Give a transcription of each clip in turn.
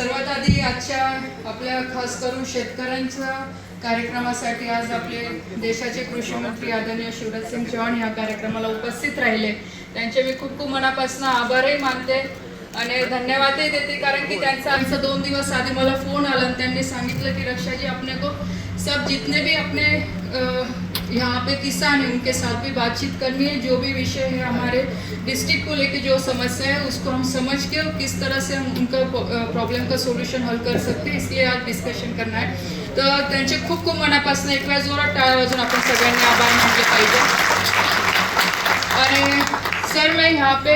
सर्वात आधी आजच्या आपल्या खास करून शेतकऱ्यांच्या कार्यक्रमासाठी आज आपले देशाचे कृषी मंत्री आदरणीय शिवराज सिंग चौहान या कार्यक्रमाला उपस्थित राहिले. त्यांचे मी खूप खूप मनापासून आभारही मानते आणि धन्यवादही देते, कारण की त्यांचा 2 दिवस आधी मला फोन आला आणि त्यांनी सांगितलं की रक्षा जी अपने को सब जितने भी अपने यहाँ पे किसान हैं उनके साथ भी बातचीत करनी है. जो भी विषय है हमारे डिस्ट्रिक्ट को लेके जो समस्या है उसको हम समझ के किस तरह से हम उनका प्रॉब्लम का सोल्यूशन हल कर सकते हैं, इसलिए आज डिस्कशन करना है. तर त्यांचे खूप खूप मनापासून एक वेळा जोरात टाळ्या वाजून आपण सगळ्यांनी आभार मानले पाहिजे. और सर मैं यहाँ पे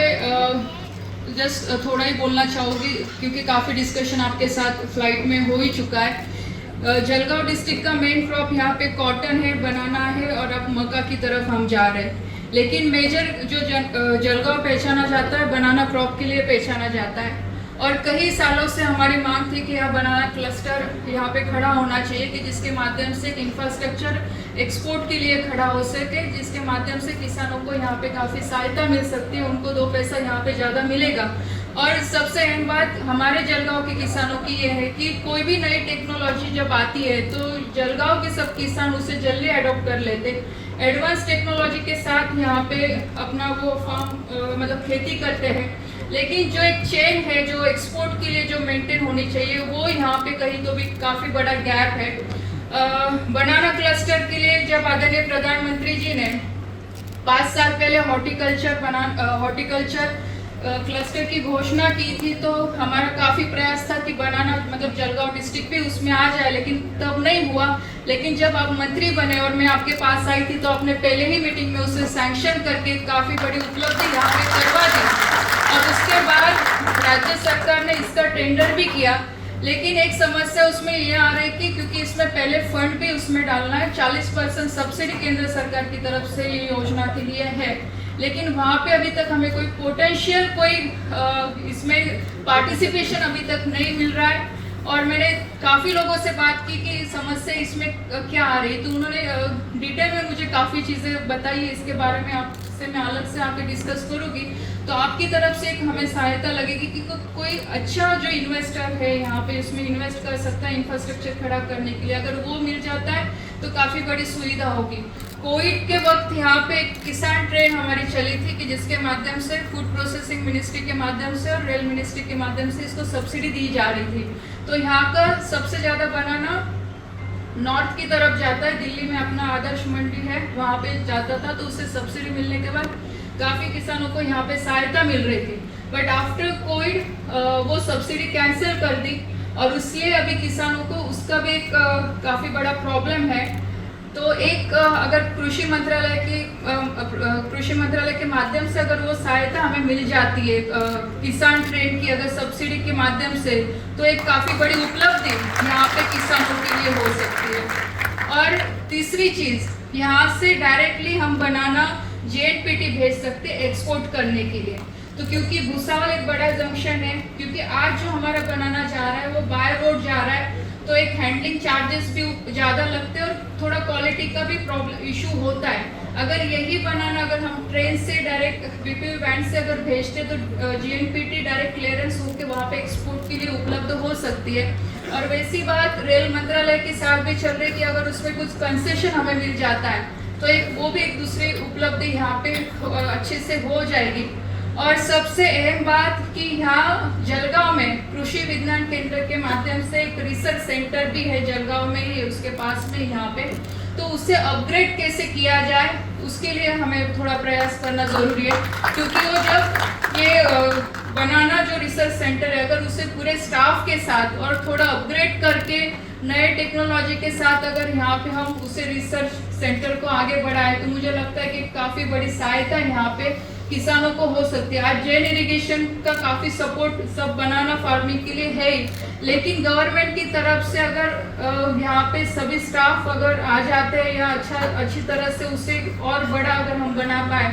जस्ट थोड़ा ही बोलना चाहूँगी क्योंकि काफ़ी डिस्कशन आपके साथ फ्लाइट में हो ही चुका है. जलगांव डिस्ट्रिक्ट का मेन क्रॉप यहाँ पे कॉटन है, बनाना है और अब मक्का की तरफ हम जा रहे हैं. लेकिन मेजर जो जलगांव पहचाना जाता है बनाना क्रॉप के लिए पहचाना जाता है. और कई सालों से हमारी मांग थी कि यह बनाना क्लस्टर यहाँ पे खड़ा होना चाहिए कि जिसके माध्यम से इंफ्रास्ट्रक्चर एक्सपोर्ट के लिए खड़ा हो सके, जिसके माध्यम से किसानों को यहाँ पे काफ़ी सहायता मिल सकती है, उनको 2 पैसा यहाँ पे ज़्यादा मिलेगा. और सबसे अहम बात हमारे जलगांव के किसानों की ये है कि कोई भी नई टेक्नोलॉजी जब आती है तो जलगांव के सब किसान उसे जल्दी अडॉप्ट कर लेते. एडवांस टेक्नोलॉजी के साथ यहाँ पे अपना वो फार्म मतलब खेती करते हैं. लेकिन जो एक चेन है जो एक्सपोर्ट के लिए जो मेंटेन होनी चाहिए वो यहाँ पे कहीं तो भी काफ़ी बड़ा गैप है. बनाना क्लस्टर के लिए जब आदरणीय प्रधानमंत्री जी ने 5 साल पहले हॉर्टिकल्चर क्लस्टर की घोषणा की थी तो हमारा काफ़ी प्रयास था कि बनाना मतलब जलगांव डिस्ट्रिक्ट भी उसमें आ जाए, लेकिन तब नहीं हुआ. लेकिन जब आप मंत्री बने और मैं आपके पास आई थी तो आपने पहले ही मीटिंग में उसे सैंक्शन करके काफ़ी बड़ी उपलब्धि यहाँ पे करवा दी. और उसके बाद राज्य सरकार ने इसका टेंडर भी किया. लेकिन एक समस्या उसमें ये आ रही थी क्योंकि इसमें पहले फंड भी उसमें डालना है. 40% सब्सिडी केंद्र सरकार की तरफ से ये योजना के लिए है, लेकिन वहाँ पे अभी तक हमें कोई पोटेंशियल इसमें पार्टिसिपेशन अभी तक नहीं मिल रहा है. और मैंने काफ़ी लोगों से बात की कि समस्या इसमें क्या आ रही, तो उन्होंने डिटेल में मुझे काफ़ी चीज़ें बताई. इसके बारे में आपसे मैं अलग से आके डिस्कस करूँगी. तो आपकी तरफ से एक हमें सहायता लगेगी कि कोई अच्छा जो इन्वेस्टर है यहाँ पे इसमें इन्वेस्ट कर सकता है इंफ्रास्ट्रक्चर खड़ा करने के लिए, अगर वो मिल जाता है तो काफ़ी बड़ी सुविधा होगी. कोविड के वक्त यहाँ पे किसान ट्रेन हमारी चली थी कि जिसके माध्यम से फूड प्रोसेसिंग मिनिस्ट्री के माध्यम से और रेल मिनिस्ट्री के माध्यम से इसको सब्सिडी दी जा रही थी. तो यहाँ का सबसे ज़्यादा बनाना नॉर्थ की तरफ जाता है. दिल्ली में अपना आदर्श मंडी है, वहाँ पे जाता था, तो उसे सब्सिडी मिलने के बाद काफ़ी किसानों को यहाँ पे सहायता मिल रही थी. बट आफ्टर कोविड वो सब्सिडी कैंसिल कर दी और इसलिए अभी किसानों को उसका भी एक काफ़ी बड़ा प्रॉब्लम है. तो एक अगर कृषि मंत्रालय के माध्यम से अगर वो सहायता हमें मिल जाती है किसान ट्रेन की अगर सब्सिडी के माध्यम से, तो एक काफ़ी बड़ी उपलब्धि यहाँ पे किसानों के लिए हो सकती है. और तीसरी चीज़, यहाँ से डायरेक्टली हम बनाना JNPT भेज सकते एक्सपोर्ट करने के लिए. तो क्योंकि भूसावल एक बड़ा जंक्शन है, क्योंकि आज जो हमारा बनाना जा रहा है वो बाय रोड जा रहा है, तो एक हैंडलिंग चार्जेस भी ज़्यादा लगते हैं और थोड़ा क्वालिटी का भी प्रॉब्लम इशू होता है. अगर यही बनाना अगर हम ट्रेन से डायरेक्ट BPV वैन से अगर भेजते तो JNPT डायरेक्ट क्लियरेंस होकर वहाँ पे एक्सपोर्ट के लिए उपलब्ध हो सकती है. और वैसी बात रेल मंत्रालय के साथ भी चल रही कि अगर उसमें कुछ कंसेशन हमें मिल जाता है तो वो भी एक दूसरी उपलब्धि यहाँ पे अच्छे से हो जाएगी. और सबसे अहम बात कि यहाँ जलगांव में कृषि विज्ञान केंद्र के माध्यम से एक रिसर्च सेंटर भी है जलगांव में ही, उसके पास में यहाँ पे, तो उसे अपग्रेड कैसे किया जाए उसके लिए हमें थोड़ा प्रयास करना ज़रूरी है. क्योंकि वो जब ये बनाना जो रिसर्च सेंटर है अगर उसे पूरे स्टाफ के साथ और थोड़ा अपग्रेड करके नए टेक्नोलॉजी के साथ अगर यहाँ पे हम उसे रिसर्च सेंटर को आगे बढ़ाएं तो मुझे लगता है कि काफ़ी बड़ी सहायता यहाँ पे किसानों को हो सकती है. आज जेन इरिगेशन का काफ़ी सपोर्ट सब बनाना फार्मिंग के लिए है ही, लेकिन गवर्नमेंट की तरफ से अगर यहाँ पे सभी स्टाफ अगर आ जाते हैं या अच्छी तरह से उसे और बड़ा अगर हम बना पाए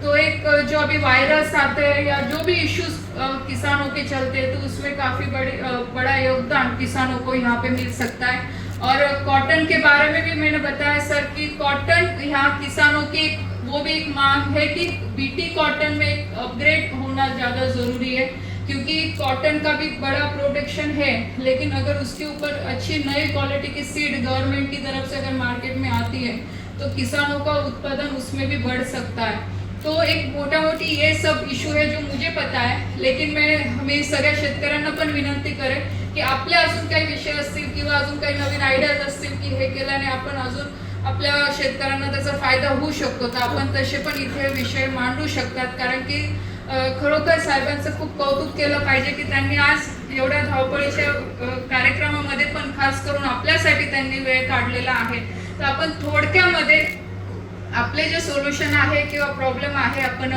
तो एक जो अभी वायरस आते हैं या जो भी इश्यूज किसानों के चलते हैं तो उसमें काफ़ी बड़ा योगदान किसानों को यहाँ पे मिल सकता है. और कॉटन के बारे में भी मैंने बताया सर कि कॉटन यहाँ किसानों की वो भी एक मांग है कि BT कॉटन में एक अपग्रेड होना ज़्यादा ज़रूरी है. क्योंकि कॉटन का भी बड़ा प्रोटेक्शन है, लेकिन अगर उसके ऊपर अच्छी नई क्वालिटी की सीड गवर्नमेंट की तरफ से अगर मार्केट में आती है तो किसानों का उत्पादन उसमें भी बढ़ सकता है. तो एक मोटा मोठी ये सब इशू आहे जो मुझे पता आहे. लेकिन मी सगळ्या शेतकऱ्यांना पण विनंती करेन की आपल्या अजून काही विषय असतील किंवा अजून काही नवीन आयडियाज असतील की हे केल्याने आपण अजून आपल्या शेतकऱ्यांना त्याचा फायदा होऊ शकतो, तर आपण तसे पण इथे विषय मांडू शकतात. कारण की खरोखर साहेबांचं खूप कौतुक केलं पाहिजे की त्यांनी आज एवढ्या धावपळीच्या कार्यक्रमामध्ये पण खास करून आपल्यासाठी त्यांनी वेळ काढलेला आहे. तर आपण थोडक्यामध्ये आपले जे सोल्यूशन आहे किंवा प्रॉब्लेम आहे आपण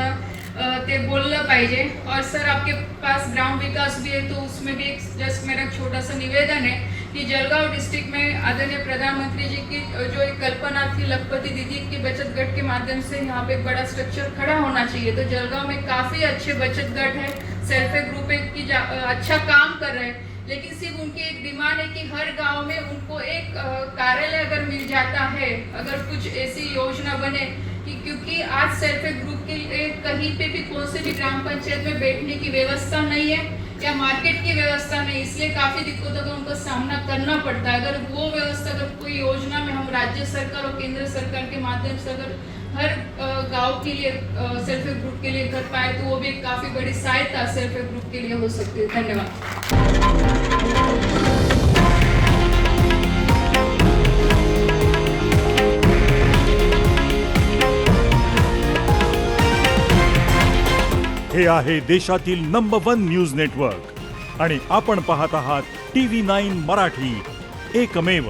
ते बोललं पाहिजे. और सर आपके पास ग्राम विकास भी है, तो उसमें भी एक जस्ट मेरा छोटा सा निवेदन है कि जलगांव डिस्ट्रिक्ट में आदरणीय प्रधानमंत्री जी की जो एक कल्पना थी लखपति दीदी की बचत गट के माध्यम से यहाँ पे एक बड़ा स्ट्रक्चर खड़ा होना चाहिए. तो जलगांव में काफ़ी अच्छे बचत गट है, सेल्फ हेल्प ग्रुप की अच्छा काम कर रहे हैं. लेकिन सिर्फ उनकी एक डिमांड है कि हर गांव में उनको एक कार्यालय अगर मिल जाता है, अगर कुछ ऐसी योजना बने कि क्योंकि आज सेल्फ हेल्प ग्रुप के लिए कहीं पे भी कौन से भी ग्राम पंचायत में बैठने की व्यवस्था नहीं है या मार्केट की व्यवस्था नहीं, इसलिए काफ़ी दिक्कतों का उनको सामना करना पड़ता है. अगर वो व्यवस्था अगर कोई योजना में हम राज्य सरकार और केंद्र सरकार के माध्यम से अगर हर गांव के लिए सेल्फ हेल्प ग्रुप के लिए कर पाए तो वो भी एक काफ़ी बड़ी सहायता सेल्फ हेल्प ग्रुप के लिए हो सकती है. धन्यवाद. हे आहे देशातील नंबर 1 न्यूज नेटवर्क आणि आपण पाहत आहात TV9 मराठी, एकमेव.